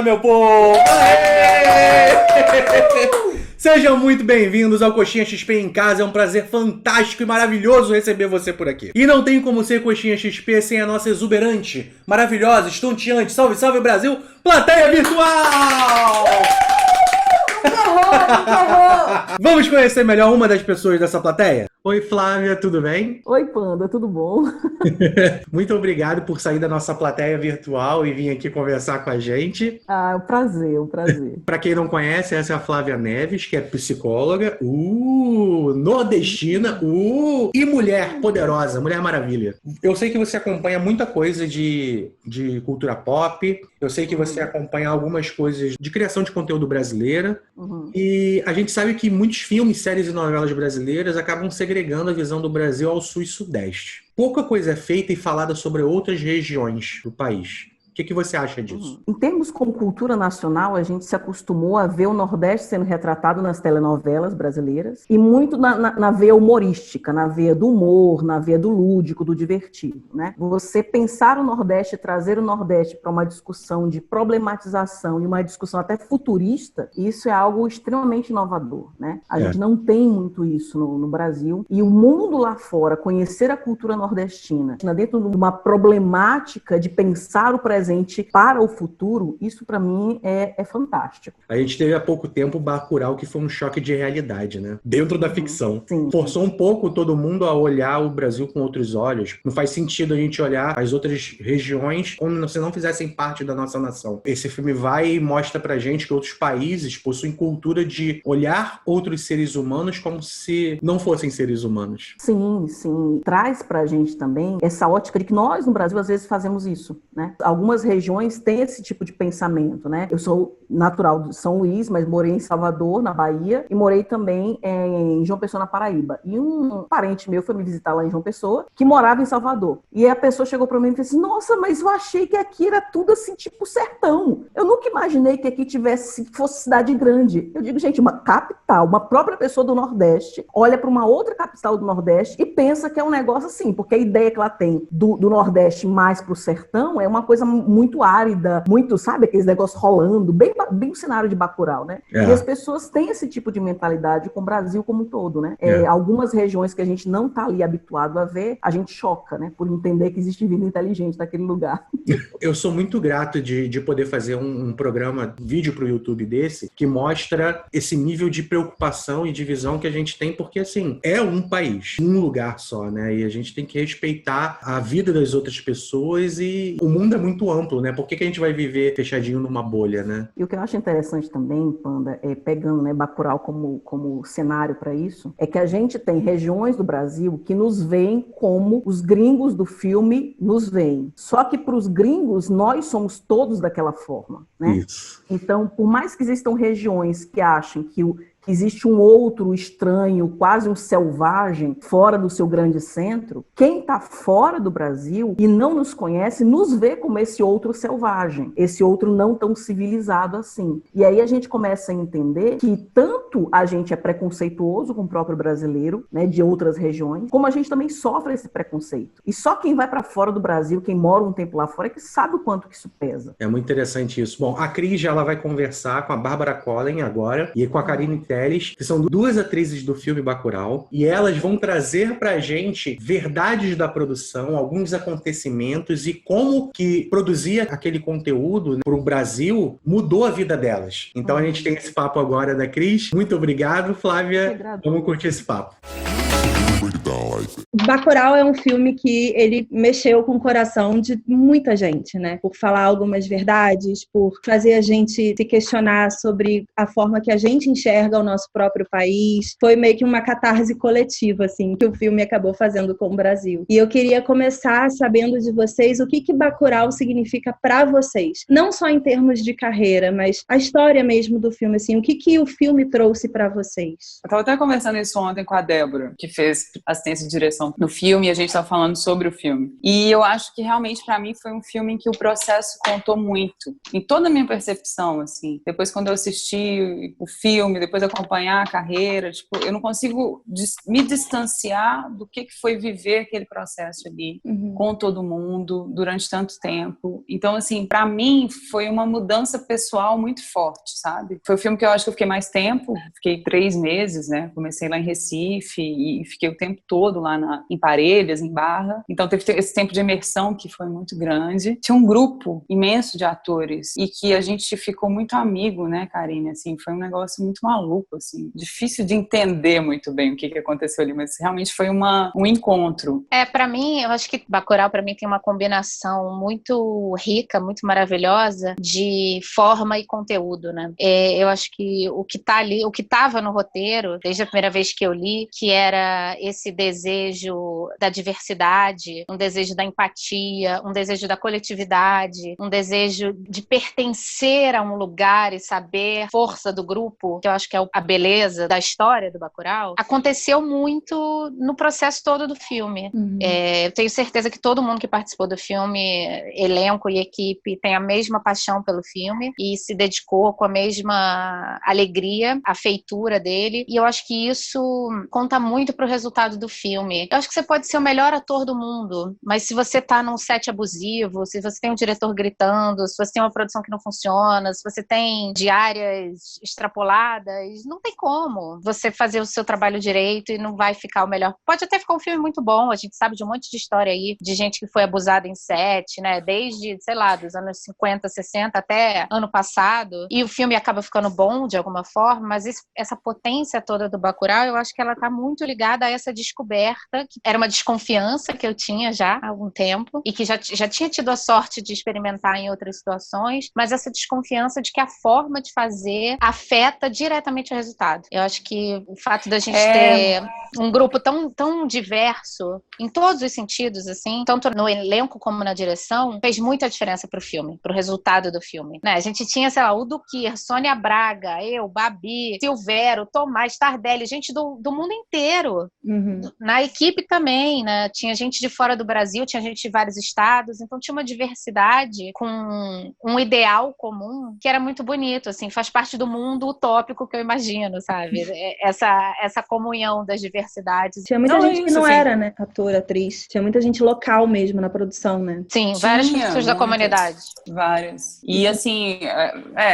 Fala, meu povo! Aê! Sejam muito bem-vindos ao Coxinha XP em Casa. É um prazer fantástico e maravilhoso receber você por aqui. E não tem como ser Coxinha XP sem a nossa exuberante, maravilhosa, estonteante, salve, salve Brasil, plateia virtual! Vamos conhecer melhor uma das pessoas dessa plateia? Oi, Flávia, tudo bem? Oi, Panda, tudo bom? Muito obrigado por sair da nossa plateia virtual e vir aqui conversar com a gente. Ah, é um prazer, um prazer. Para quem não conhece, essa é a Flávia Neves, que é psicóloga, nordestina, e mulher poderosa, Mulher Maravilha. Eu sei que você acompanha muita coisa de cultura pop, eu sei que você acompanha algumas coisas de criação de conteúdo brasileira, e a gente sabe que muitos filmes, séries e novelas brasileiras acabam segregando a visão do Brasil ao sul e sudeste. Pouca coisa é feita e falada sobre outras regiões do país. O que você acha disso? Em termos como cultura nacional, a gente se acostumou a ver o Nordeste sendo retratado nas telenovelas brasileiras e muito na veia humorística, na veia do humor, na veia do lúdico, do divertido, né? Você pensar o Nordeste, trazer o Nordeste para uma discussão de problematização e uma discussão até futurista, isso é algo extremamente inovador, né? A gente não tem muito isso no Brasil, e o mundo lá fora, conhecer a cultura nordestina dentro de uma problemática de pensar o presente para o futuro, isso para mim é fantástico. A gente teve há pouco tempo Bacurau, que foi um choque de realidade, né? Dentro da ficção. Sim. Forçou um pouco todo mundo a olhar o Brasil com outros olhos. Não faz sentido a gente olhar as outras regiões como se não fizessem parte da nossa nação. Esse filme vai e mostra pra gente que outros países possuem cultura de olhar outros seres humanos como se não fossem seres humanos. Sim, sim. Traz pra gente também essa ótica de que nós no Brasil às vezes fazemos isso, né? Algumas regiões têm esse tipo de pensamento, né? Eu sou natural de São Luís, mas morei em Salvador, na Bahia, e morei também em João Pessoa, na Paraíba. E um parente meu foi me visitar lá em João Pessoa, que morava em Salvador. E a pessoa chegou para mim e disse assim: nossa, mas eu achei que aqui era tudo assim, tipo sertão. Eu nunca imaginei que aqui fosse cidade grande. Eu digo, gente, uma capital, uma própria pessoa do Nordeste, olha para uma outra capital do Nordeste e pensa que é um negócio assim, porque a ideia que ela tem do Nordeste mais pro sertão é uma coisa muito árida, muito, sabe, aqueles negócios rolando, bem o cenário de Bacurau, né? E as pessoas têm esse tipo de mentalidade com o Brasil como um todo, né? Algumas regiões que a gente não tá ali habituado a ver, a gente choca, né? Por entender que existe vida inteligente naquele lugar. Eu sou muito grato de poder fazer um programa, vídeo pro YouTube desse, que mostra esse nível de preocupação e de visão que a gente tem, porque, assim, é um país, um lugar só, né? E a gente tem que respeitar a vida das outras pessoas, e o mundo é muito amplo, né? Por que a gente vai viver fechadinho numa bolha, né? E o que eu acho interessante também, Panda, pegando, né, Bacurau como cenário para isso, é que a gente tem regiões do Brasil que nos veem como os gringos do filme nos veem. Só que para os gringos, nós somos todos daquela forma, né? Isso. Então, por mais que existam regiões que achem que existe um outro estranho, quase um selvagem, fora do seu grande centro, quem está fora do Brasil e não nos conhece, nos vê como esse outro selvagem, esse outro não tão civilizado assim. E aí a gente começa a entender que tanto a gente é preconceituoso com o próprio brasileiro, né, de outras regiões, como a gente também sofre esse preconceito. E só quem vai para fora do Brasil, quem mora um tempo lá fora, é que sabe o quanto que isso pesa. É muito interessante isso. Bom, a Cris ela vai conversar com a Bárbara Collen agora e com a Karine Telles, que são duas atrizes do filme Bacurau, e elas vão trazer pra gente verdades da produção, alguns acontecimentos e como que produzir aquele conteúdo pro Brasil mudou a vida delas. Então a gente tem esse papo agora da Cris. Muito obrigado, Flávia. Vamos curtir esse papo. Bacurau é um filme que ele mexeu com o coração de muita gente, né? Por falar algumas verdades, por fazer a gente se questionar sobre a forma que a gente enxerga o nosso próprio país. Foi meio que uma catarse coletiva, assim, que o filme acabou fazendo com o Brasil. E eu queria começar sabendo de vocês o que Bacurau significa para vocês. Não só em termos de carreira, mas a história mesmo do filme, assim, o que o filme trouxe para vocês? Eu tava até conversando isso ontem com a Débora, que fez assistência assistência de direção no filme, e a gente estava falando sobre o filme. E eu acho que realmente para mim foi um filme em que o processo contou muito, em toda a minha percepção, assim. Depois quando eu assisti o filme, depois acompanhar a carreira, tipo, eu não consigo me distanciar do que foi viver aquele processo ali com todo mundo durante tanto tempo. Então, assim, para mim foi uma mudança pessoal muito forte, sabe? Foi o filme que eu acho que eu fiquei mais tempo, fiquei 3 meses, né? Comecei lá em Recife e fiquei o tempo todo lá em Parelhas, em Barra. Então teve esse tempo de imersão que foi muito grande. Tinha um grupo imenso de atores e que a gente ficou muito amigo, né, Karine? Assim, foi um negócio muito maluco, assim, difícil de entender muito bem o que aconteceu ali, mas realmente foi um encontro. Pra mim, eu acho que Bacurau pra mim tem uma combinação muito rica, muito maravilhosa de forma e conteúdo, né? Eu acho que o que tá ali, o que tava no roteiro, desde a primeira vez que eu li, que era esse desejo da diversidade, um desejo da empatia, um desejo da coletividade, um desejo de pertencer a um lugar e saber a força do grupo, que eu acho que é a beleza da história do Bacurau, aconteceu muito no processo todo do filme. Eu tenho certeza que todo mundo que participou do filme, elenco e equipe, tem a mesma paixão pelo filme e se dedicou com a mesma alegria à feitura dele, e eu acho que isso conta muito pro resultado do filme. Eu acho que você pode ser o melhor ator do mundo, mas se você tá num set abusivo, se você tem um diretor gritando, se você tem uma produção que não funciona, se você tem diárias extrapoladas, não tem como você fazer o seu trabalho direito e não vai ficar o melhor. Pode até ficar um filme muito bom, a gente sabe de um monte de história aí, de gente que foi abusada em set, né, desde, sei lá, dos anos 50, 60 até ano passado, e o filme acaba ficando bom de alguma forma, mas essa potência toda do Bacurau, eu acho que ela tá muito ligada a essa descoberta, que era uma desconfiança que eu tinha já há algum tempo, e que já tinha tido a sorte de experimentar em outras situações, mas essa desconfiança de que a forma de fazer afeta diretamente o resultado. Eu acho que o fato da gente ter um grupo tão diverso, em todos os sentidos, assim, tanto no elenco como na direção, fez muita diferença pro filme, pro resultado do filme, né? A gente tinha, sei lá, o Dukir, Sônia Braga, eu, Babi, Silvério, Tomás, Tardelli, gente do mundo inteiro. Na equipe também, né? Tinha gente de fora do Brasil, tinha gente de vários estados, então tinha uma diversidade com um ideal comum que era muito bonito, assim, faz parte do mundo utópico que eu imagino, sabe? Essa comunhão das diversidades. Tinha muita gente que não era, né, ator, atriz. Tinha muita gente local mesmo na produção, né? Sim, várias pessoas da comunidade. Várias. E assim,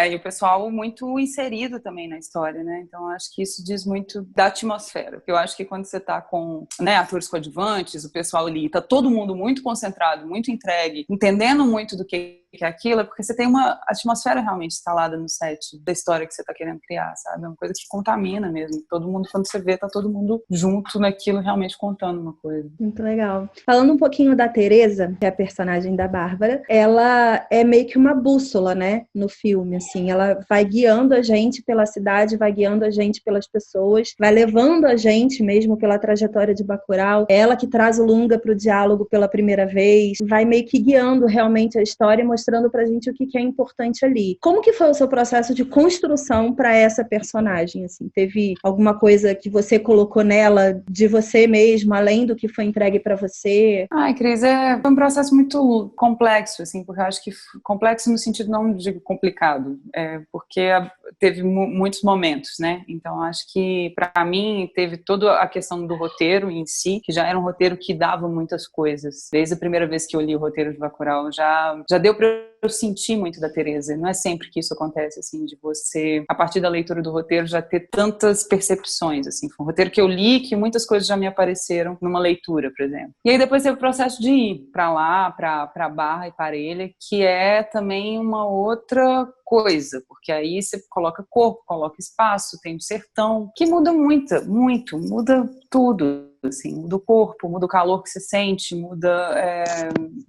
e o pessoal muito inserido também na história, né? Então acho que isso diz muito da atmosfera. Eu acho que quando você tá com, né, atores coadjuvantes, o pessoal ali, tá todo mundo muito concentrado, muito entregue, entendendo muito do que é aquilo, é porque você tem uma atmosfera realmente instalada no set da história que você tá querendo criar, sabe? É uma coisa que contamina mesmo. Todo mundo, quando você vê, tá todo mundo junto naquilo, realmente contando uma coisa. Muito legal. Falando um pouquinho da Teresa, que é a personagem da Bárbara, ela é meio que uma bússola, né, no filme, assim. Ela vai guiando a gente pela cidade, vai guiando a gente pelas pessoas, vai levando a gente mesmo pela trajetória de Bacurau. É ela que traz o Lunga pro diálogo pela primeira vez, vai meio que guiando realmente a história, mostrando pra gente o que é importante ali. Como que foi o seu processo de construção para essa personagem, assim? Teve alguma coisa que você colocou nela de você mesmo, além do que foi entregue para você? Ai, Cris, foi um processo muito complexo, assim, porque eu acho que complexo no sentido não de complicado, porque teve muitos momentos, né? Então, acho que para mim teve toda a questão do roteiro em si, que já era um roteiro que dava muitas coisas. Desde a primeira vez que eu li o roteiro de Bacurau, já deu para eu sentir muito da Teresa. Não é sempre que isso acontece, assim, de você, a partir da leitura do roteiro, já ter tantas percepções, assim. Foi um roteiro que eu li, que muitas coisas já me apareceram numa leitura, por exemplo. E aí depois teve o processo de ir para lá, para Barra e Parelha, que é também uma outra coisa, porque aí você coloca corpo, coloca espaço, tem o sertão, que muda muito, muda tudo, assim, muda o corpo, muda o calor que você sente, muda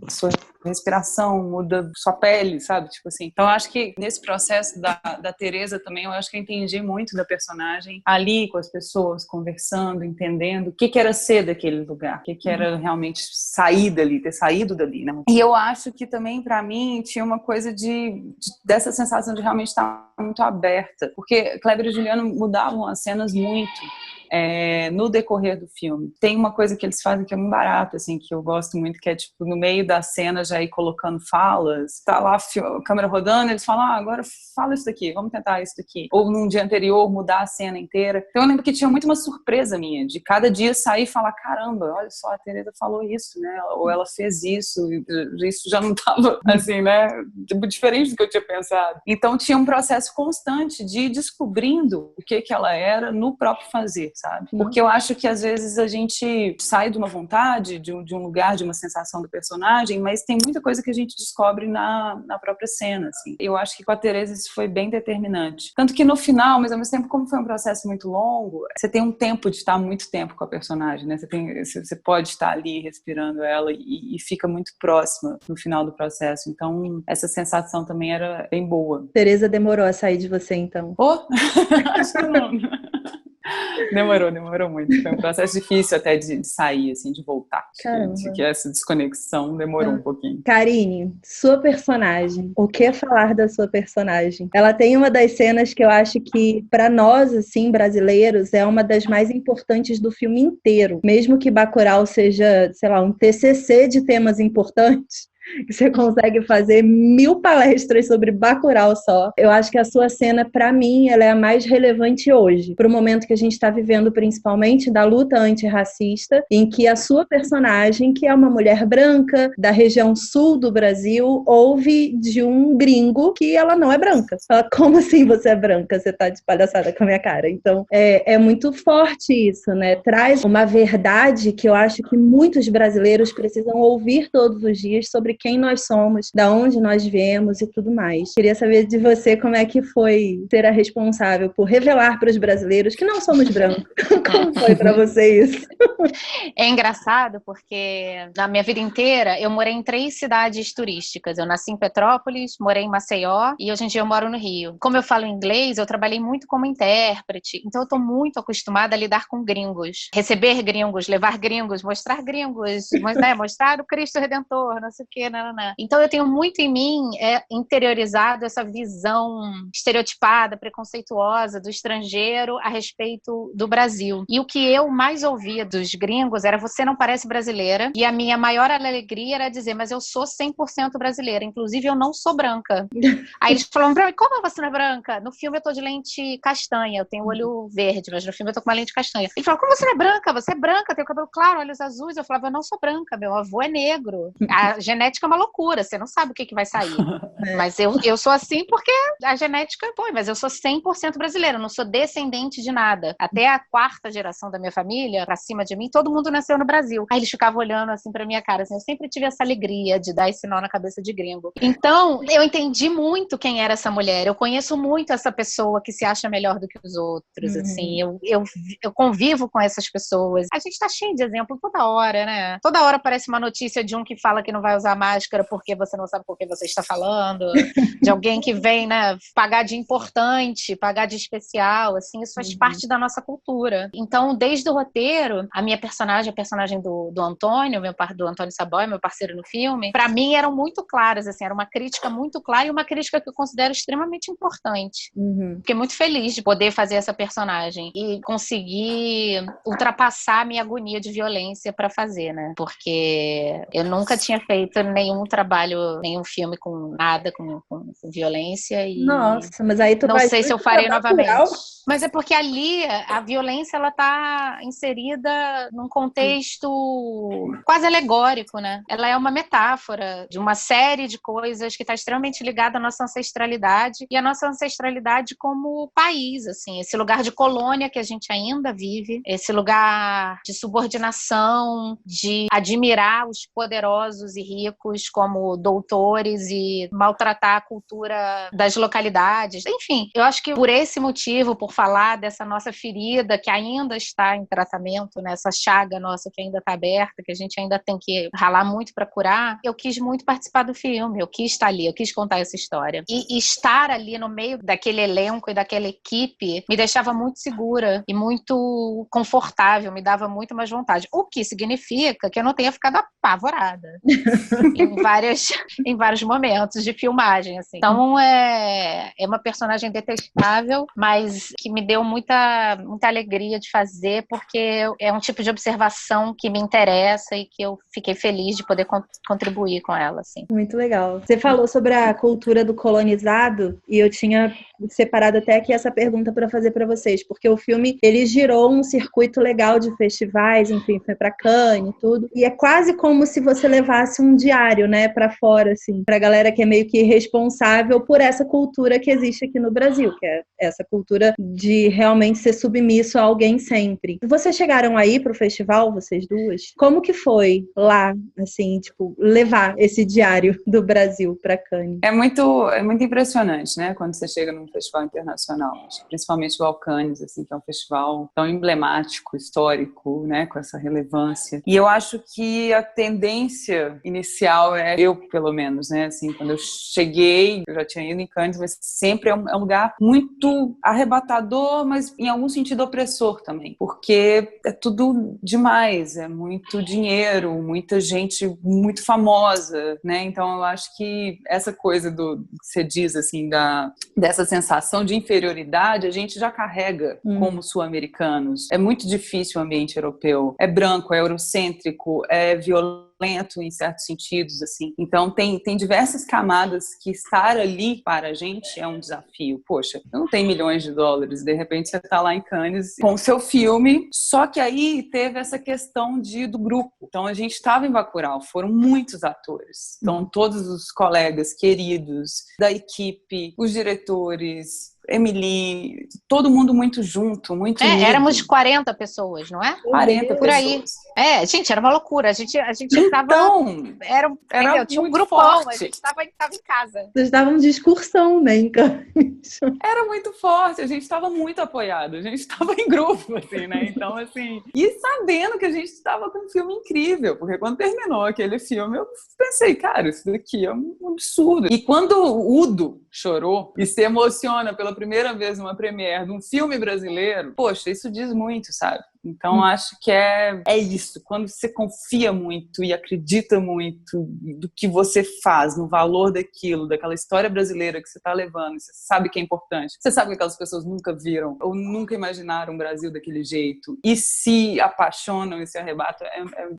sua respiração, muda sua pele, sabe? Tipo assim. Então, eu acho que nesse processo da Teresa também, eu acho que eu entendi muito da personagem ali com as pessoas, conversando, entendendo o que era ser daquele lugar, o que era realmente sair dali, ter saído dali, né? E eu acho que também, pra mim, tinha uma coisa dessa sensação de realmente estar muito aberta, porque Kleber e Juliano mudavam as cenas muito. no decorrer do filme. Tem uma coisa que eles fazem que é muito barato, assim, que eu gosto muito, que é tipo, no meio da cena já ir colocando falas, tá lá a câmera rodando, eles falam, agora fala isso daqui, vamos tentar isso daqui. Ou num dia anterior mudar a cena inteira. Então eu lembro que tinha muito uma surpresa minha, de cada dia sair e falar, caramba, olha só, a Teresa falou isso, né? Ou ela fez isso já não tava, assim, né? Tipo, diferente do que eu tinha pensado. Então tinha um processo constante de ir descobrindo o que ela era no próprio fazer, sabe? Porque eu acho que às vezes a gente sai de uma vontade, de um lugar, de uma sensação do personagem, mas tem muita coisa que a gente descobre na própria cena, assim. Eu acho que com a Teresa isso foi bem determinante. Tanto que no final, mas ao mesmo tempo, como foi um processo muito longo, você tem um tempo de estar muito tempo com a personagem, né? Você pode estar ali respirando ela e fica muito próxima no final do processo. Então, essa sensação também era bem boa. Teresa demorou a sair de você, então? Acho que não. Demorou muito. Foi um processo difícil até de sair, assim, de voltar. Caramba. Que essa desconexão demorou um pouquinho. Karine, sua personagem. O que falar da sua personagem? Ela tem uma das cenas que eu acho que, para nós, assim, brasileiros, é uma das mais importantes do filme inteiro. Mesmo que Bacurau seja, sei lá, um TCC de temas importantes, que você consegue fazer 1000 palestras sobre Bacurau só. Eu acho que a sua cena, pra mim, ela é a mais relevante hoje, pro momento que a gente tá vivendo, principalmente da luta antirracista, em que a sua personagem, que é uma mulher branca da região sul do Brasil, ouve de um gringo que ela não é branca. Fala, como assim você é branca? Você tá de palhaçada com a minha cara. Então, é muito forte isso, né? Traz uma verdade que eu acho que muitos brasileiros precisam ouvir todos os dias sobre quem nós somos, da onde nós viemos e tudo mais. Queria saber de você como é que foi ser a responsável por revelar para os brasileiros que não somos brancos. Como foi para você isso? É engraçado porque na minha vida inteira eu morei em 3 cidades turísticas. Eu nasci em Petrópolis, morei em Maceió e hoje em dia eu moro no Rio. Como eu falo inglês, eu trabalhei muito como intérprete, então eu estou muito acostumada a lidar com gringos. Receber gringos, levar gringos, mostrar gringos, né? Mostrar o Cristo Redentor, não sei o quê. Então eu tenho muito em mim interiorizado essa visão estereotipada, preconceituosa do estrangeiro a respeito do Brasil. E o que eu mais ouvia dos gringos era: você não parece brasileira. E a minha maior alegria era dizer: mas eu sou 100% brasileira, inclusive eu não sou branca. Aí eles falavam: como você não é branca? No filme eu tô de lente castanha, eu tenho olho verde, mas no filme eu tô com uma lente castanha. Ele falou: como você não é branca? Você é branca, tem o cabelo claro, olhos azuis. Eu falava: eu não sou branca, meu avô é negro. A genética é uma loucura, você não sabe o que vai sair. Mas eu sou assim porque a genética, mas eu sou 100% brasileira, eu não sou descendente de nada. Até a 4ª geração da minha família, pra cima de mim, todo mundo nasceu no Brasil. Aí eles ficavam olhando assim pra minha cara, assim, eu sempre tive essa alegria de dar esse nó na cabeça de gringo. Então, eu entendi muito quem era essa mulher, eu conheço muito essa pessoa que se acha melhor do que os outros, assim, eu convivo com essas pessoas. A gente tá cheio de exemplo toda hora, né? Toda hora aparece uma notícia de um que fala que não vai usar máscara porque você não sabe por que você está falando, de alguém que vem, né, pagar de importante, pagar de especial, assim, isso faz parte da nossa cultura. Então, desde o roteiro, a minha personagem, a personagem do Antônio, do Antônio Saboia, meu parceiro no filme, pra mim eram muito claras, assim, era uma crítica muito clara e uma crítica que eu considero extremamente importante. Fiquei muito feliz de poder fazer essa personagem e conseguir ultrapassar a minha agonia de violência pra fazer, né, porque eu nunca tinha feito nenhum trabalho, nenhum filme com nada, com violência e... Nossa, mas aí tu não vai sei se eu farei novamente. Bacurau. Mas é porque ali a violência, ela tá inserida num contexto quase alegórico, né? Ela é uma metáfora de uma série de coisas que está extremamente ligada à nossa ancestralidade e à nossa ancestralidade como país, assim, esse lugar de colônia que a gente ainda vive, esse lugar de subordinação, de admirar os poderosos e ricos como doutores e maltratar a cultura das localidades. Enfim, eu acho que por esse motivo, por falar dessa nossa ferida que ainda está em tratamento, né, essa chaga nossa que ainda está aberta, que a gente ainda tem que ralar muito para curar, eu quis muito participar do filme, eu quis estar ali, eu quis contar essa história. E estar ali no meio daquele elenco e daquela equipe me deixava muito segura e muito confortável, me dava muito mais vontade. O que significa que eu não tenha ficado apavorada. em vários momentos de filmagem, assim. Então é uma personagem detestável, mas que me deu muita alegria de fazer, porque é um tipo de observação que me interessa e que eu fiquei feliz de poder contribuir com ela, assim. Muito legal. Você falou sobre a cultura do colonizado e eu tinha separado até aqui essa pergunta para fazer para vocês, porque o filme, ele girou um circuito legal de festivais, enfim, foi para Cannes e tudo, e é quase como se você levasse um diário, né, para fora, assim, pra galera que é meio que responsável por essa cultura que existe aqui no Brasil, que é essa cultura de realmente ser submisso a alguém sempre. Vocês chegaram aí pro festival, vocês duas? Como que foi lá, assim, tipo, levar esse diário do Brasil para Cannes? É muito impressionante, né, quando você chega num festival internacional, principalmente o Cannes, assim, que é um festival tão emblemático, histórico, né, com essa relevância. E eu acho que a tendência inicial eu, pelo menos, né, assim, quando eu cheguei, eu já tinha ido em Cannes, mas sempre é um lugar muito arrebatador, mas em algum sentido opressor também, porque é tudo demais, é muito dinheiro, muita gente muito famosa, né, então eu acho que essa coisa que você diz, assim, dessa sensação de inferioridade, a gente já carrega como sul-americanos. É muito difícil o ambiente europeu. É branco, é eurocêntrico, é violento em certos sentidos, assim. Então, tem diversas camadas que estar ali para a gente é um desafio. Poxa, eu não tenho milhões de dólares, de repente você está lá em Cannes com o seu filme, só que aí teve essa questão do grupo. Então, a gente estava em Bacurau, foram muitos atores. Então, todos os colegas queridos da equipe, os diretores, Emily, todo mundo muito junto, muito unido. Éramos 40 pessoas, não é? 40 por aí. pessoas. Gente, era uma loucura. A gente tava... Então, era tinha um grupão, forte. A gente tava em casa. Vocês estavam de excursão, né, em Cannes. Era muito forte, a gente estava muito apoiado, a gente estava em grupo, assim, né? Então, assim, e sabendo que a gente estava com um filme incrível, porque quando terminou aquele filme, eu pensei, cara, isso daqui é um absurdo. E quando o Udo chorou e se emociona pela primeira vez numa premiere de um filme brasileiro, poxa, isso diz muito, sabe? Então, acho que é isso. Quando você confia muito e acredita muito do que você faz, no valor daquilo, daquela história brasileira que você está levando, você sabe que é importante, você sabe que aquelas pessoas nunca viram ou nunca imaginaram o Brasil daquele jeito e se apaixonam e se arrebatam,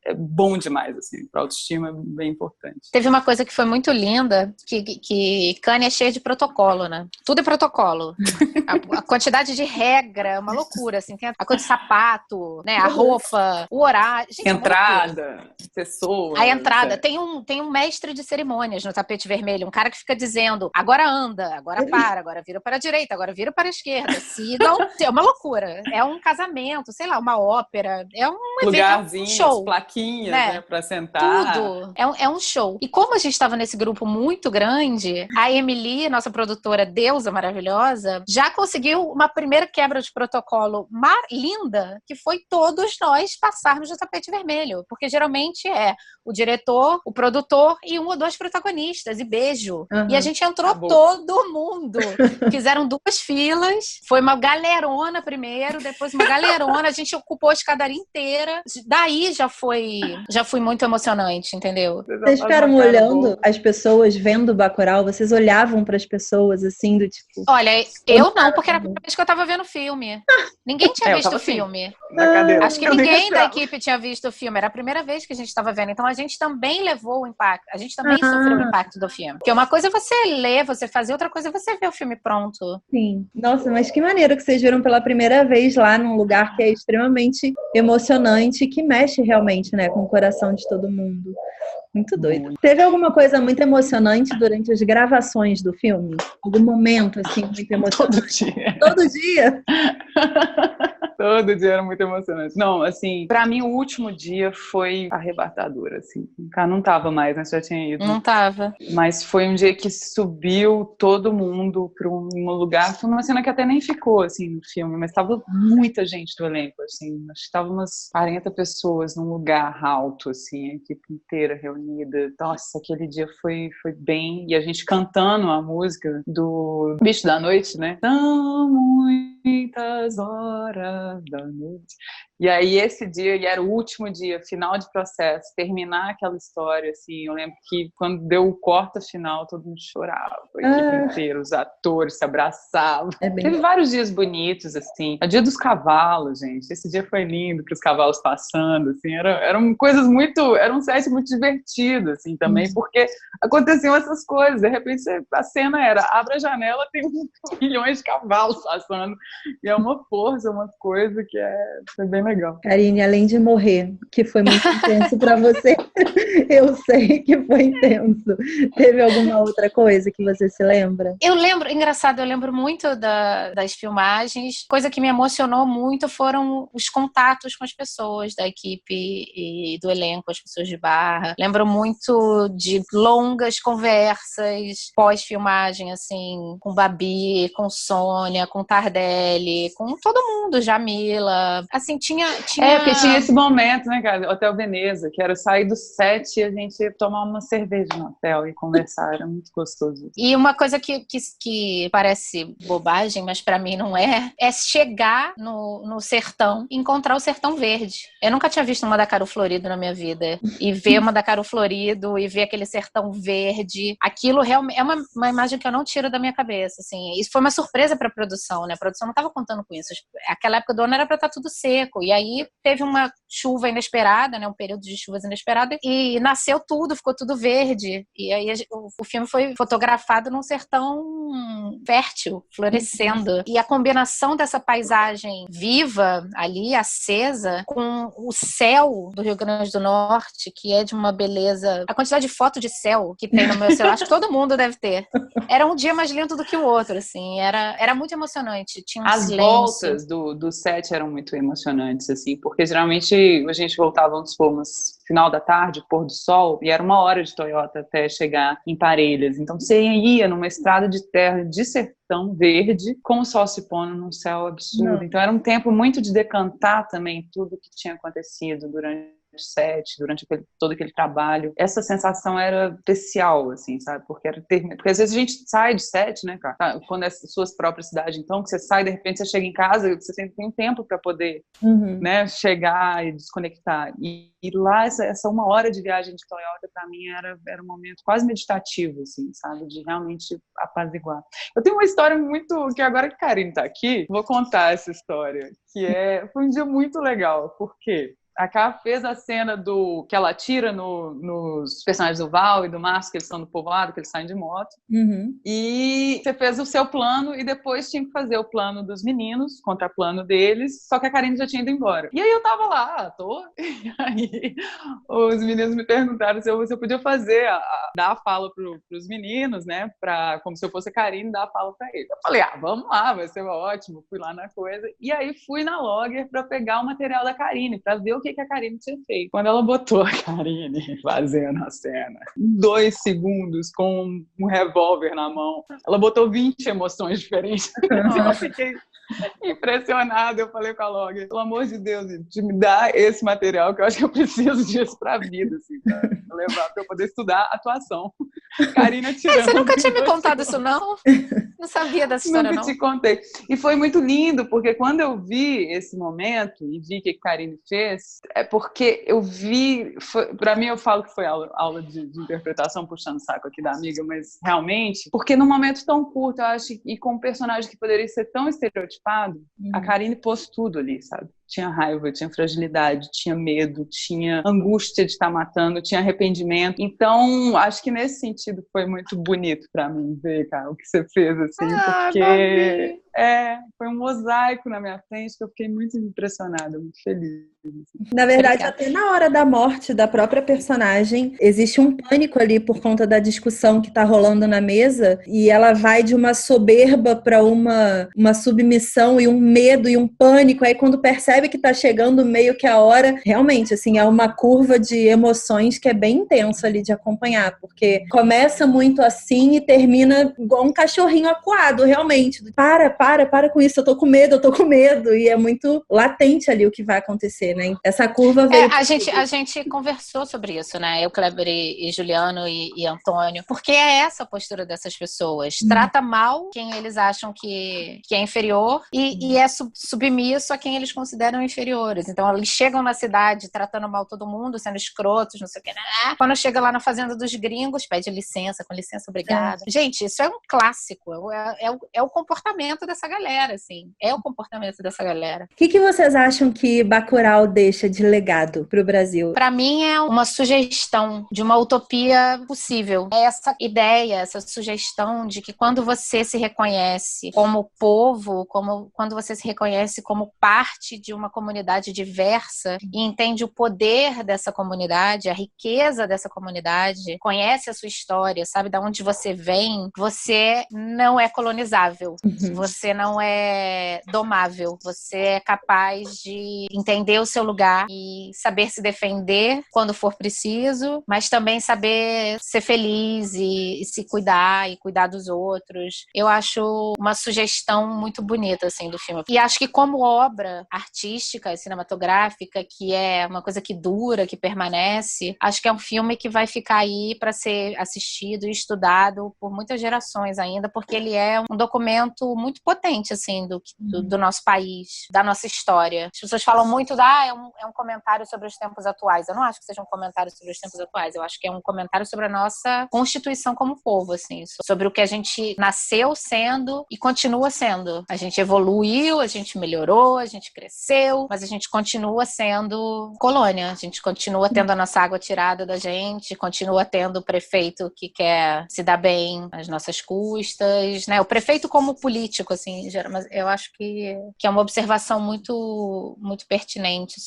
é bom demais, assim, para a autoestima é bem importante. Teve uma coisa que foi muito linda, que Cannes é cheia de protocolo, né? Tudo é protocolo. A quantidade de regra é uma loucura, assim, tem a cor de sapato, né, a roupa, o horário. Gente, entrada, pessoas. A entrada. Tem um mestre de cerimônias no tapete vermelho, um cara que fica dizendo, agora anda, agora para, agora vira para a direita, agora vira para a esquerda, sigam. É uma loucura. É um casamento, sei lá, uma ópera. É um lugarzinhos, show, plaquinhas, né, para sentar. Tudo. É um show. E como a gente estava nesse grupo muito grande, a Emily, nossa produtora deusa maravilhosa, já conseguiu uma primeira quebra de protocolo linda, que foi todos nós passarmos no tapete vermelho. Porque geralmente é o diretor, o produtor e um ou dois protagonistas. E beijo. E a gente entrou todo mundo. Fizeram 2 filas. Foi uma galerona primeiro, depois uma galerona. A gente ocupou a escadaria inteira. Daí já foi muito emocionante, entendeu? Vocês ficaram olhando as pessoas vendo Bacurau? Vocês olhavam para as pessoas assim, do tipo... Olha, eu não, porque era a primeira vez que eu tava vendo o filme. Ninguém tinha visto o filme. Acho que ninguém da equipe tinha visto o filme. Era a primeira vez que a gente estava vendo. Então a gente também levou o impacto. A gente também sofreu o impacto do filme. Porque uma coisa é você ler, você fazer, outra coisa é você ver o filme pronto. Sim. Nossa, mas que maneiro que vocês viram pela primeira vez lá num lugar que é extremamente emocionante e que mexe realmente, né, com o coração de todo mundo. Muito doido. Teve alguma coisa muito emocionante durante as gravações do filme? Algum momento, assim, muito emocionante? Todo dia? Todo dia era muito emocionante. Não, assim, pra mim o último dia foi arrebatador, assim. Não tava mais, né? Você já tinha ido. Não tava. Mas foi um dia que subiu todo mundo pra um lugar. Foi uma cena que até nem ficou, assim, no filme, mas tava muita gente do elenco, assim. Acho que tava umas 40 pessoas num lugar alto, assim, a equipe inteira reunida. Nossa, aquele dia foi bem... E a gente cantando a música do Bicho da Noite, né? São muitas horas da noite. E aí esse dia, e era o último dia, final de processo, terminar aquela história, assim, eu lembro que quando deu o corte final, todo mundo chorava, a equipe inteira, os atores se abraçavam. Teve vários dias bonitos, assim, o dia dos cavalos, gente, esse dia foi lindo, para os cavalos passando, assim, eram coisas muito, era um set muito divertido, assim, também, porque aconteciam essas coisas, de repente a cena era, abre a janela, tem milhões de cavalos passando, e é uma força, uma coisa que foi bem legal. Karine, além de morrer, que foi muito intenso para você, eu sei que foi intenso. Teve alguma outra coisa que você se lembra? Eu lembro muito das filmagens. Coisa que me emocionou muito foram os contatos com as pessoas da equipe e do elenco, as pessoas de Barra. Lembro muito de longas conversas pós-filmagem, assim, com Babi, com Sônia, com Tardelli, com todo mundo, Jamila. Assim, tinha... porque tinha esse momento, né, cara? Hotel Veneza, que era sair do set e a gente ia tomar uma cerveja no hotel e conversar, era muito gostoso. E uma coisa que parece bobagem, mas pra mim não é chegar no sertão e encontrar o sertão verde. Eu nunca tinha visto um mandacaru florido na minha vida. E ver um mandacaru florido e ver aquele sertão verde, aquilo realmente é uma imagem que eu não tiro da minha cabeça, assim. Isso foi uma surpresa pra produção, né? A produção não estava contando com isso. Aquela época do ano era pra estar tudo seco. E aí teve uma chuva inesperada, né? Um período de chuvas inesperada e nasceu tudo, ficou tudo verde. E aí o filme foi fotografado num sertão fértil, florescendo. E a combinação dessa paisagem viva ali, acesa, com o céu do Rio Grande do Norte, que é de uma beleza... A quantidade de foto de céu que tem no meu celular, acho que todo mundo deve ter. Era um dia mais lindo do que o outro, assim. Era muito emocionante. Tinha As voltas do set eram muito emocionantes, assim, porque geralmente a gente voltava, vamos supor, final da tarde, pôr do sol, e era 1 hora de Toyota até chegar em Parelhas. Então você ia numa estrada de terra de sertão verde, com o sol se pondo num céu absurdo. Não. Então era um tempo muito de decantar também tudo que tinha acontecido durante set, durante todo aquele trabalho. Essa sensação era especial, assim, sabe? Porque às vezes a gente sai de set, né, cara? Quando é a sua própria cidade, então, que você sai, de repente você chega em casa, você tem tempo para poder, né, chegar e desconectar. E lá, essa 1 hora de viagem de Toyota, para mim, era um momento quase meditativo, assim, sabe? De realmente apaziguar. Eu tenho uma história que agora que a Karine tá aqui, vou contar essa história, foi um dia muito legal, porque a Ká fez a cena que ela atira nos personagens do Val e do Márcio, que eles estão no povoado, que eles saem de moto. E você fez o seu plano e depois tinha que fazer o plano dos meninos, contraplano deles, só que a Karine já tinha ido embora. E aí eu tava lá, à toa, e aí os meninos me perguntaram se eu podia fazer, dar a fala pros meninos, né, como se eu fosse a Karine, dar a fala pra eles. Eu falei, vamos lá, vai ser ótimo. Fui lá na coisa. E aí fui na Logger pra pegar o material da Karine, pra ver o que a Karine tinha feito. Quando ela botou a Karine fazendo a cena, 2 segundos, com um revólver na mão, ela botou 20 emoções diferentes. Eu fiquei impressionada. Eu falei com a Logger, pelo amor de Deus, me dá esse material, que eu acho que eu preciso disso pra vida, assim, pra levar, pra eu poder estudar atuação. Karine atirando. Você nunca tinha me contado isso, não? Não sabia dessa história, não? Nunca te contei. E foi muito lindo, porque quando eu vi esse momento e vi o que a Karine fez, é porque eu vi, pra mim eu falo que foi aula de interpretação, puxando o saco aqui da amiga, mas realmente, porque num momento tão curto, eu acho, e com um personagem que poderia ser tão estereotipado, a Karine pôs tudo ali, sabe? Tinha raiva, tinha fragilidade, tinha medo, tinha angústia de estar matando, tinha arrependimento. Então, acho que nesse sentido foi muito bonito pra mim ver, cara, o que você fez, assim, porque foi um mosaico na minha frente que eu fiquei muito impressionada, muito feliz. Na verdade, até na hora da morte da própria personagem, existe um pânico ali por conta da discussão que tá rolando na mesa, e ela vai de uma soberba para uma submissão e um medo e um pânico. Aí quando percebe que tá chegando meio que a hora, realmente, assim, é uma curva de emoções que é bem intensa ali de acompanhar, porque começa muito assim e termina igual um cachorrinho acuado, realmente. Para, para com isso, eu tô com medo, e é muito latente ali o que vai acontecer, né? Essa curva veio... A gente conversou sobre isso, né? Eu, Kleber e Juliano e Antônio, porque é essa a postura dessas pessoas. Trata mal quem eles acham que é inferior e é submisso a quem eles consideram inferiores. Então, eles chegam na cidade tratando mal todo mundo, sendo escrotos, não sei o que, né? Quando chega lá na fazenda dos gringos, pede licença, com licença, obrigada. Gente, isso é um clássico, é o comportamento dessa galera, assim. É o comportamento dessa galera. O que vocês acham que Bacurau deixa de legado pro Brasil? Para mim é uma sugestão de uma utopia possível. É essa ideia, essa sugestão de que quando você se reconhece como povo, quando você se reconhece como parte de uma comunidade diversa e entende o poder dessa comunidade, a riqueza dessa comunidade, conhece a sua história, sabe de onde você vem, você não é colonizável, você não é domável, você é capaz de entender o seu lugar e saber se defender quando for preciso, mas também saber ser feliz e se cuidar e cuidar dos outros. Eu acho uma sugestão muito bonita, assim, do filme. E acho que como obra artística, cinematográfica, que é uma coisa que dura, que permanece, acho que é um filme que vai ficar aí para ser assistido e estudado por muitas gerações ainda, porque ele é um documento muito potente, assim, do nosso país, da nossa história. As pessoas falam muito é um comentário sobre os tempos atuais. Eu não acho que seja um comentário sobre os tempos atuais. Eu acho que é um comentário sobre a nossa constituição como povo, assim, sobre o que a gente nasceu sendo e continua sendo. A gente evoluiu, a gente melhorou, a gente cresceu, mas a gente continua sendo colônia. A gente continua tendo a nossa água tirada da gente, continua tendo o prefeito que quer se dar bem às nossas custas, né? O prefeito como político, assim, mas eu acho que é uma observação muito, muito pertinente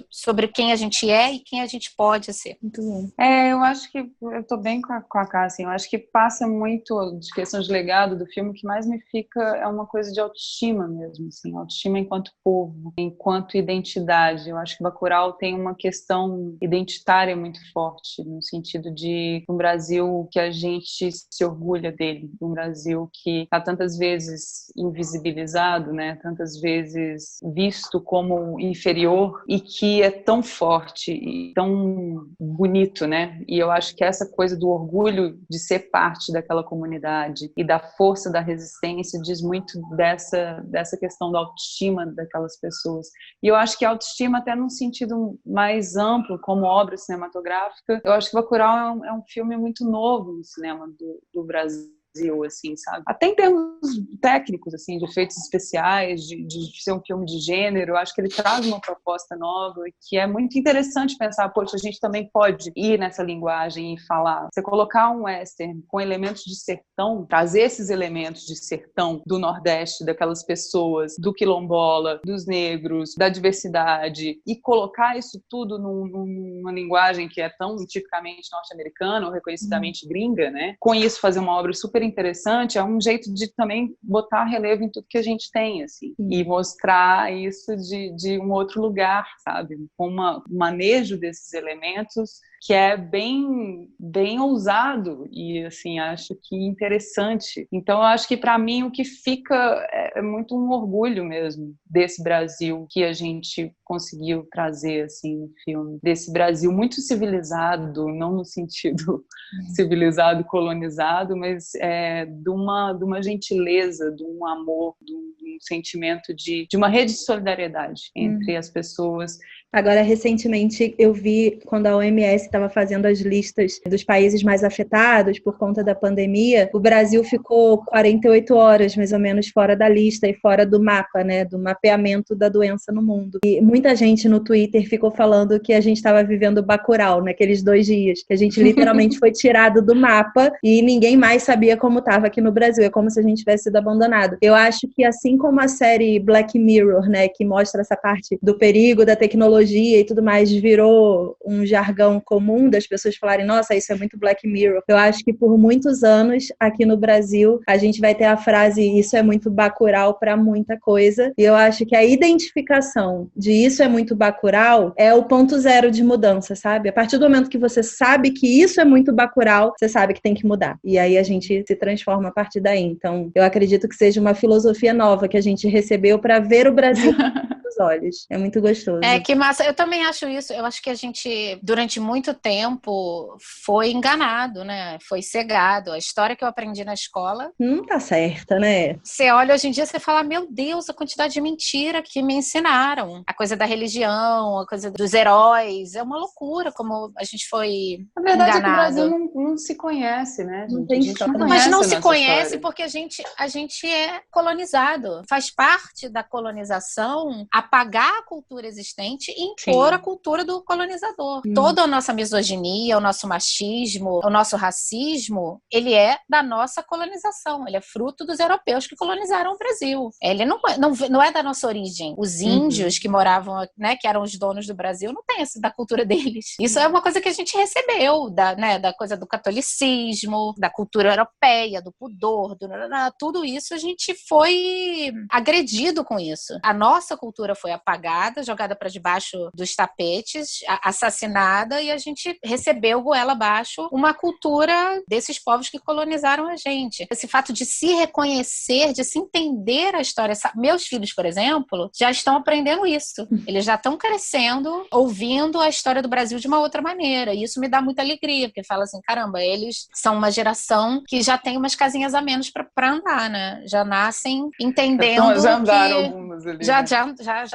sobre quem a gente é e quem a gente pode ser. Muito bom. Eu acho que eu tô bem com a Ká, assim, eu acho que passa muito de questão de legado do filme, o que mais me fica é uma coisa de autoestima mesmo, assim, autoestima enquanto povo, enquanto identidade. Eu acho que Bacurau tem uma questão identitária muito forte, no sentido de um Brasil que a gente se orgulha dele, um Brasil que está tantas vezes invisibilizado, né, tantas vezes visto como inferior e que é tão forte e tão bonito, né? E eu acho que essa coisa do orgulho de ser parte daquela comunidade e da força da resistência diz muito dessa questão da autoestima daquelas pessoas. E eu acho que a autoestima, até num sentido mais amplo, como obra cinematográfica, eu acho que Bacurau é um filme muito novo no cinema do Brasil, assim, sabe? Até em termos técnicos, assim, de efeitos especiais, de ser um filme de gênero, eu acho que ele traz uma proposta nova que é muito interessante pensar, poxa, a gente também pode ir nessa linguagem e falar. Você colocar um western com elementos de sertão, trazer esses elementos de sertão do Nordeste, daquelas pessoas, do quilombola, dos negros, da diversidade, e colocar isso tudo numa linguagem que é tão tipicamente norte-americana ou reconhecidamente gringa, né? Com isso fazer uma obra super interessante, é um jeito de também botar relevo em tudo que a gente tem, assim, e mostrar isso de um outro lugar, sabe? Com um manejo desses elementos que é bem, bem ousado e, assim, acho que interessante. Então, eu acho que, para mim, o que fica é muito um orgulho mesmo desse Brasil que a gente conseguiu trazer, assim, no filme. Desse Brasil muito civilizado, não no sentido civilizado, colonizado, mas de uma gentileza, de um amor, de um sentimento de uma rede de solidariedade entre as pessoas. Agora, recentemente, eu vi quando a OMS estava fazendo as listas dos países mais afetados por conta da pandemia, o Brasil ficou 48 horas, mais ou menos, fora da lista e fora do mapa, né, do mapeamento da doença no mundo. E muita gente no Twitter ficou falando que a gente estava vivendo Bacurau naqueles 2 dias, que a gente literalmente foi tirado do mapa e ninguém mais sabia como estava aqui no Brasil. É como se a gente tivesse sido abandonado. Eu acho que, assim como a série Black Mirror, né, que mostra essa parte do perigo da tecnologia tecnologia e tudo mais virou um jargão comum das pessoas falarem, nossa, isso é muito Black Mirror. Eu acho que por muitos anos aqui no Brasil a gente vai ter a frase isso é muito Bacurau para muita coisa. E eu acho que a identificação de isso é muito Bacurau é o ponto zero de mudança, sabe? A partir do momento que você sabe que isso é muito Bacurau, você sabe que tem que mudar. E aí a gente se transforma a partir daí. Então, eu acredito que seja uma filosofia nova que a gente recebeu para ver o Brasil os olhos. É muito gostoso. Que massa. Eu também acho isso. Eu acho que a gente, durante muito tempo, foi enganado, né? Foi cegado. A história que eu aprendi na escola... Não tá certa, né? Você olha hoje em dia, você fala, meu Deus, a quantidade de mentira que me ensinaram. A coisa da religião, a coisa dos heróis. É uma loucura como a gente foi A verdade enganado. é que o Brasil não se conhece, né? Não tem história. Mas não se conhece história. porque a gente é colonizado. Faz parte da colonização apagar a cultura existente e impor Sim. a cultura do colonizador. Toda a nossa misoginia, o nosso machismo, o nosso racismo, ele é da nossa colonização. Ele é fruto dos europeus que colonizaram o Brasil. Ele não é da nossa origem. Os índios que moravam, né, que eram os donos do Brasil, não tem essa da cultura deles. Isso é uma coisa que a gente recebeu, da coisa do catolicismo, da cultura europeia, do pudor, tudo isso a gente foi agredido com isso. A nossa cultura foi apagada, jogada para debaixo dos tapetes, assassinada, e a gente recebeu goela abaixo uma cultura desses povos que colonizaram a gente. Esse fato de se reconhecer, de se entender a história. Meus filhos, por exemplo, já estão aprendendo isso. Eles já estão crescendo, ouvindo a história do Brasil de uma outra maneira. E isso me dá muita alegria, porque fala assim, caramba, eles são uma geração que já tem umas casinhas a menos para andar, né? Já nascem entendendo Já andaram que... algumas ali. Já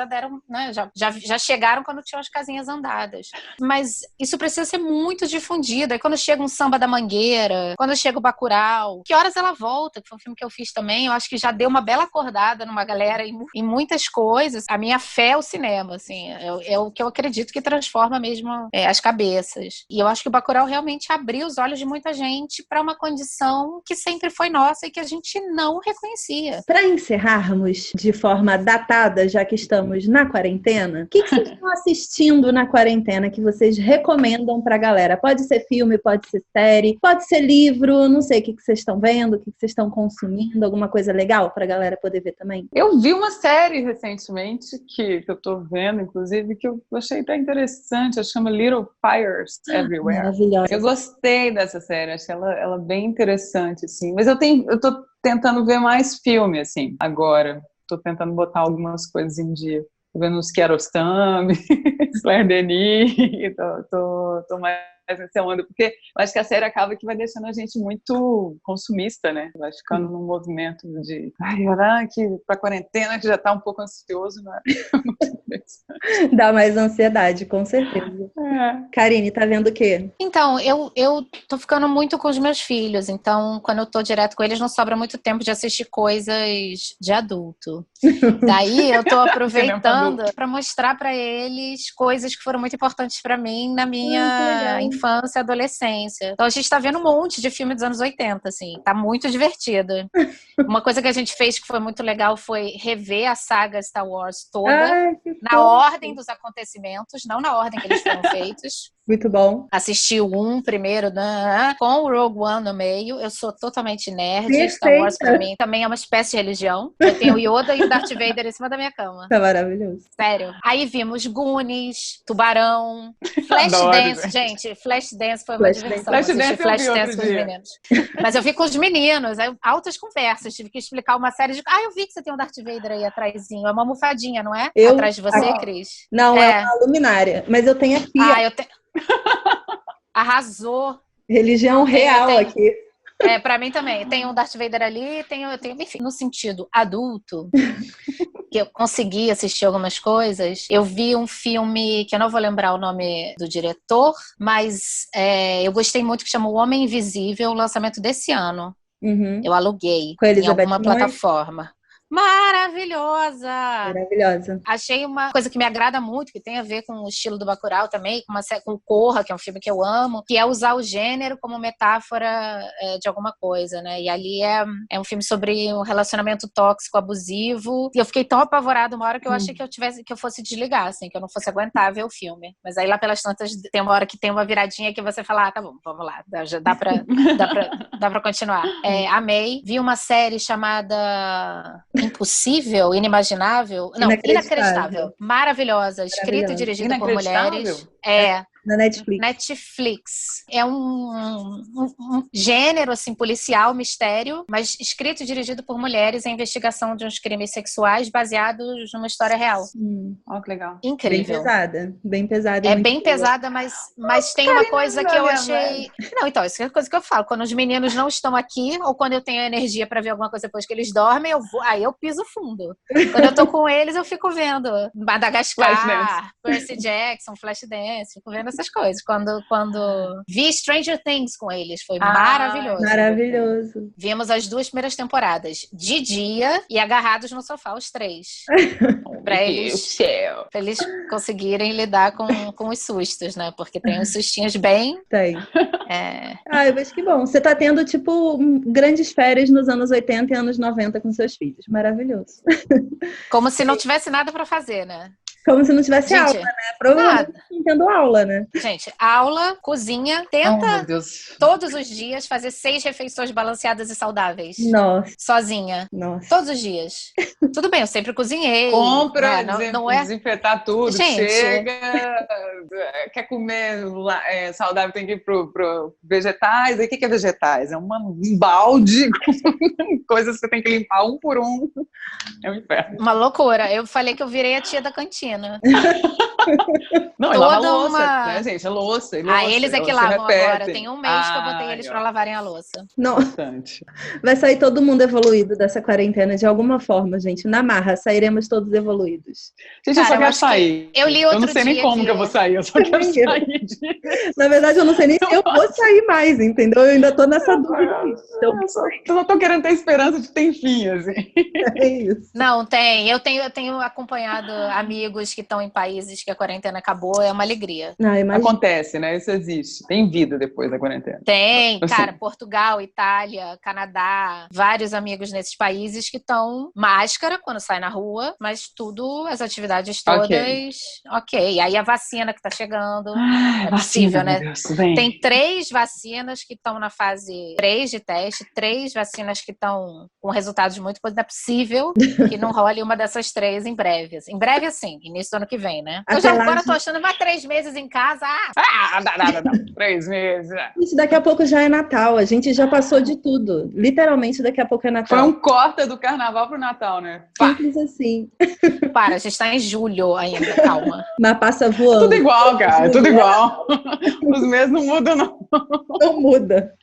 deram, né? Já chegaram quando tinham as casinhas andadas. Mas isso precisa ser muito difundido. Aí quando chega um Samba da Mangueira, quando chega o Bacurau, Que Horas Ela Volta, que foi um filme que eu fiz também, eu acho que já deu uma bela acordada numa galera em muitas coisas. A minha fé é o cinema, assim, é o que eu acredito que transforma mesmo as cabeças. E eu acho que o Bacurau realmente abriu os olhos de muita gente para uma condição que sempre foi nossa e que a gente não reconhecia. Para encerrarmos de forma datada, já que estamos na quarentena, o que vocês estão assistindo na quarentena que vocês recomendam para a galera? Pode ser filme, pode ser série, pode ser livro, não sei o que vocês estão vendo, o que vocês estão consumindo, alguma coisa legal para a galera poder ver também? Eu vi uma série recentemente que eu tô vendo, inclusive, que eu achei até interessante, ela chama Little Fires Everywhere. Maravilhosa. Eu gostei dessa série, achei ela bem interessante, assim. Mas eu tô tentando ver mais filme, assim, agora. Tô tentando botar algumas coisas em dia. Tô vendo os Kiarostami, Claire Denis, tô mais nessa onda, porque eu acho que a série acaba que vai deixando a gente muito consumista, né? Vai ficando num movimento de que pra quarentena que já tá um pouco ansioso, né? Dá mais ansiedade, com certeza. Karine, tá vendo o quê? Então, eu tô ficando muito com os meus filhos, então quando eu tô direto com eles não sobra muito tempo de assistir coisas de adulto. Daí eu tô aproveitando para mostrar para eles coisas que foram muito importantes para mim na minha infância e adolescência. Então a gente tá vendo um monte de filme dos anos 80, assim, tá muito divertido. Uma coisa que a gente fez que foi muito legal foi rever a saga Star Wars toda, na ordem dos acontecimentos, não na ordem que eles foram feitos. Muito bom. Assisti o 1 primeiro, com o Rogue One no meio. Eu sou totalmente nerd. Perfeita. Star Wars pra mim também é uma espécie de religião. Eu tenho o Yoda e o Darth Vader em cima da minha cama. Tá maravilhoso. Sério. Aí vimos Goonies, Tubarão, Flashdance. Gente, Flashdance foi uma diversão. Flashdance Flashdance com os meninos. Mas eu vi com os meninos, aí, altas conversas. Tive que explicar uma série de... eu vi que você tem um Darth Vader aí atrászinho. É uma almofadinha, não é? Atrás de você, Cris? Não, é uma luminária. Mas eu tenho aqui. Eu tenho... Arrasou. Religião real aqui. Pra mim também. Tem um Darth Vader ali, eu tenho, enfim, no sentido adulto, que eu consegui assistir algumas coisas. Eu vi um filme, que eu não vou lembrar o nome do diretor, mas eu gostei muito, que chama O Homem Invisível, o lançamento desse ano. Eu aluguei em alguma plataforma. Maravilhosa! Maravilhosa. Achei uma coisa que me agrada muito, que tem a ver com o estilo do Bacurau também, com Corra, que é um filme que eu amo, que é usar o gênero como metáfora de alguma coisa, né? E ali é um filme sobre um relacionamento tóxico, abusivo, e eu fiquei tão apavorada uma hora que eu achei que eu fosse desligar, assim, que eu não fosse aguentar ver o filme. Mas aí lá pelas tantas, tem uma hora que tem uma viradinha que você fala, tá bom, vamos lá, já dá pra continuar. Amei. Vi uma série chamada Impossível, Inimaginável, não, Inacreditável. Maravilhosa, escrita e dirigida por mulheres. Na Netflix. Netflix. É um gênero, assim, policial, mistério, mas escrito e dirigido por mulheres, a investigação de uns crimes sexuais baseados numa história real. Olha que legal. Incrível. Bem pesada. É bem pesada, mas tem uma coisa que eu achei... Não, então, isso é a coisa que eu falo. Quando os meninos não estão aqui, ou quando eu tenho energia pra ver alguma coisa depois que eles dormem, aí eu piso fundo. Quando eu tô com eles, eu fico vendo Madagascar, Percy Jackson, Flashdance, fico vendo essas coisas. Quando vi Stranger Things com eles, foi maravilhoso. Maravilhoso. Vimos as 2 primeiras temporadas de dia e agarrados no sofá, os 3. Pra eles conseguirem lidar com os sustos, né? Porque tem uns sustinhos bem... Tem. Eu vejo que bom. Você tá tendo, tipo, grandes férias nos anos 80 e anos 90 com seus filhos. Maravilhoso. Como se não tivesse nada pra fazer, né? Como se não tivesse aula, né? Provavelmente não tendo aula, né? Gente, aula, cozinha, tenta todos os dias fazer 6 refeições balanceadas e saudáveis. Nossa. Sozinha. Nossa. Todos os dias. Tudo bem, eu sempre cozinhei. Compra, não é... desinfetar tudo, gente, chega, quer comer saudável, tem que ir pro vegetais. Aí o que é vegetais? É um balde com coisas que você tem que limpar um por um. É um inferno. Uma loucura. Eu falei que eu virei a tia da cantina. Não, é lavar louça, né, gente? É louça. Eles é que lavam agora. Tem um mês que eu botei eles pra lavarem a louça. Não. Vai sair todo mundo evoluído dessa quarentena de alguma forma, gente. Na marra, sairemos todos evoluídos. Gente, eu só quero sair. Eu li outro dia. Eu não sei nem como que eu vou sair, eu só quero sair disso. Na verdade, eu não sei nem se eu vou sair mais, entendeu? Eu ainda tô nessa dúvida. Eu só tô querendo ter esperança de ter fim, assim. É isso. Não, tem. Eu tenho acompanhado amigos que estão em países que a quarentena acabou, é uma alegria. Acontece, né? Isso existe. Tem vida depois da quarentena. Tem, cara, Portugal, Itália, Canadá, vários amigos nesses países que estão máscara quando sai na rua, mas tudo, as atividades todas, ok. Aí a vacina que tá chegando, é possível, né? Deus, tem 3 vacinas que estão na fase 3 de teste, 3 vacinas que estão com resultados muito positivos. Não é possível que não role uma dessas 3 em breve. Assim. Em breve, assim, início do ano que vem, né? Eu já agora tô achando, vai 3 meses em casa. Não. 3 meses. Isso, daqui a pouco já é Natal. A gente já passou de tudo. Literalmente, daqui a pouco é Natal. Foi um corte do carnaval pro Natal, né? Simples assim. Para, a gente tá em julho ainda, calma. Mas passa voando. Tudo igual, cara. Tudo igual. Os meses não mudam, não. Não muda.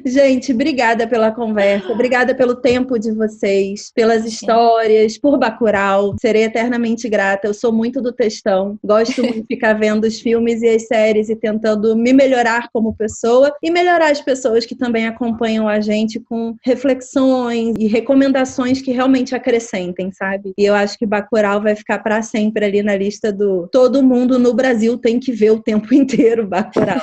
Gente, obrigada pela conversa. Obrigada pelo tempo de vocês, pelas histórias, por Bacurau. Serei eternamente grata. Eu sou muito do textão. Gosto muito de ficar vendo os filmes e as séries e tentando me melhorar como pessoa e melhorar as pessoas que também acompanham a gente com reflexões e recomendações que realmente acrescentem, sabe? E eu acho que Bacurau vai ficar para sempre ali na lista do todo mundo no Brasil tem que ver o tempo inteiro Bacurau.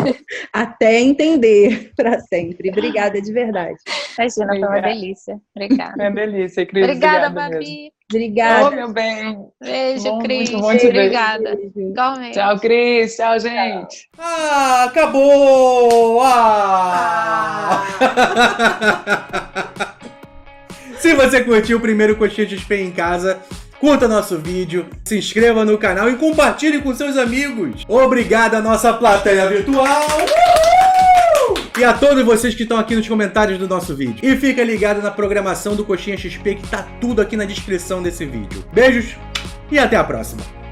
Até entender para sempre. Obrigada de verdade. Imagina, foi uma delícia. Obrigada. É uma delícia, Cris. Obrigada, Babi. Obrigada. Meu bem. Beijo, Cris. Muito bom te ver. Obrigada. Igualmente. Tchau, Cris. Tchau, gente. Acabou! Se você curtiu o primeiro Coxinha de XP em casa, curta nosso vídeo, se inscreva no canal e compartilhe com seus amigos. Obrigado à nossa plateia virtual. E a todos vocês que estão aqui nos comentários do nosso vídeo. E fica ligado na programação do Coxinha XP, que tá tudo aqui na descrição desse vídeo. Beijos e até a próxima.